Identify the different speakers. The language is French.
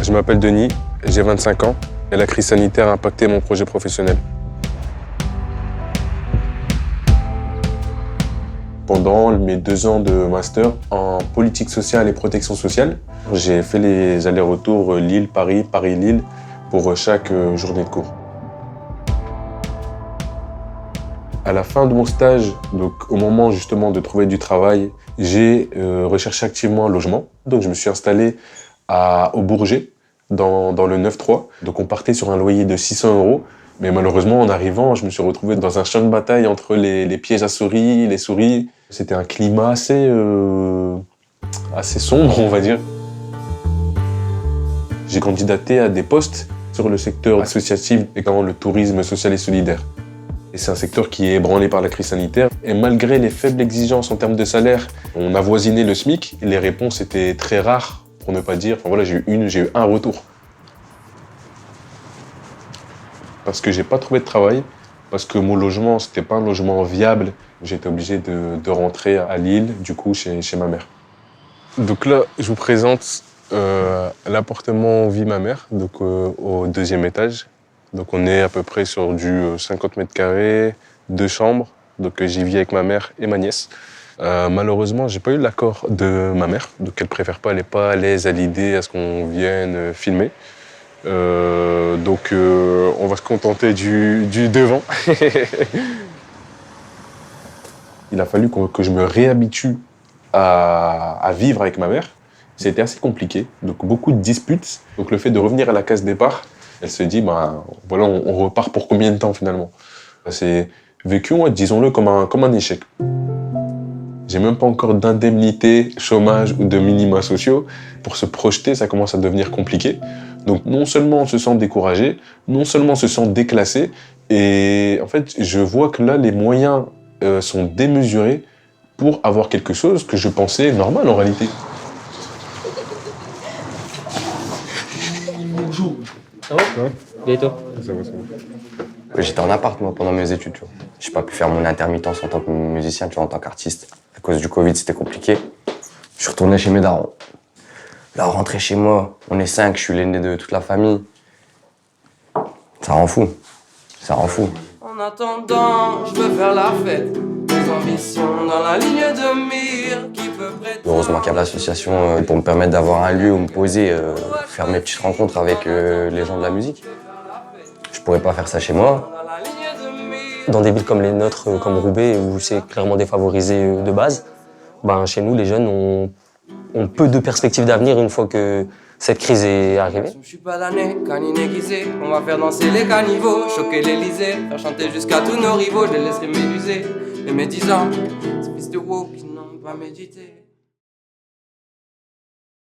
Speaker 1: Je m'appelle Denis, j'ai 25 ans et la crise sanitaire a impacté mon projet professionnel. Pendant mes 2 ans de master en politique sociale et protection sociale, j'ai fait les allers-retours Lille-Paris, Paris-Lille pour chaque journée de cours. À la fin de mon stage, donc au moment justement de trouver du travail, j'ai recherché activement un logement. Donc je me suis installé au Bourget, dans le 9-3. Donc on partait sur un loyer de 600 €. Mais malheureusement, en arrivant, je me suis retrouvé dans un champ de bataille entre les pièges à souris, les souris. C'était un climat assez sombre, on va dire. J'ai candidaté à des postes sur le secteur associatif et dans le tourisme social et solidaire. Et c'est un secteur qui est ébranlé par la crise sanitaire. Et malgré les faibles exigences en termes de salaire, on avoisinait le SMIC. Les réponses étaient très rares, pour ne pas dire. Enfin voilà, j'ai eu un retour. Parce que j'ai pas trouvé de travail, parce que mon logement, c'était pas un logement viable. J'étais obligé de rentrer à Lille, du coup, chez ma mère. Donc là, je vous présente l'appartement où vit ma mère, donc au 2e étage. Donc on est à peu près sur du 50 mètres carrés, 2 chambres. Donc j'y vis avec ma mère et ma nièce. Malheureusement, j'ai pas eu l'accord de ma mère, donc elle préfère pas, elle est pas à l'aise à l'idée à ce qu'on vienne filmer. Donc on va se contenter du devant. Il a fallu que je me réhabitue à vivre avec ma mère. C'était assez compliqué, donc beaucoup de disputes. Donc le fait de revenir à la case départ, elle se dit, voilà, on repart pour combien de temps finalement? C'est vécu, disons-le, comme un échec. J'ai même pas encore d'indemnité, chômage ou de minima sociaux. Pour se projeter, ça commence à devenir compliqué. Donc non seulement on se sent découragé, non seulement on se sent déclassé, et en fait, je vois que là, les moyens sont démesurés pour avoir quelque chose que je pensais normal en réalité.
Speaker 2: Bonjour. Ça va? Ouais. Et toi?
Speaker 1: Ça va.
Speaker 3: J'étais en appart, moi, pendant mes études, tu vois. J'ai pas pu faire mon intermittence en tant que musicien, tu vois, en tant qu'artiste. À cause du Covid, c'était compliqué. Je suis retourné chez mes darons. Là, rentrer chez moi, on est 5, je suis l'aîné de toute la famille. Ça rend fou. Ça rend fou.
Speaker 4: En attendant, je veux faire la fête. Mes ambitions dans la ligne de mire qui peut prêter.
Speaker 3: Heureusement qu'il y a l'association pour me permettre d'avoir un lieu où me poser, faire mes petites rencontres avec les gens de la musique. Je pourrais pas faire ça chez moi.
Speaker 2: Dans des villes comme les nôtres, comme Roubaix, où c'est clairement défavorisé de base, ben, chez nous, les jeunes ont peu de perspectives d'avenir une fois que cette crise est arrivée.
Speaker 4: Je suis pas damné, canine aiguisé. On va faire danser les caniveaux, choquer l'Elysée, faire chanter jusqu'à tous nos rivaux. Je les laisserai m'éluser. Et mes 10 ans, ces fils de woke qui n'ont pas médité.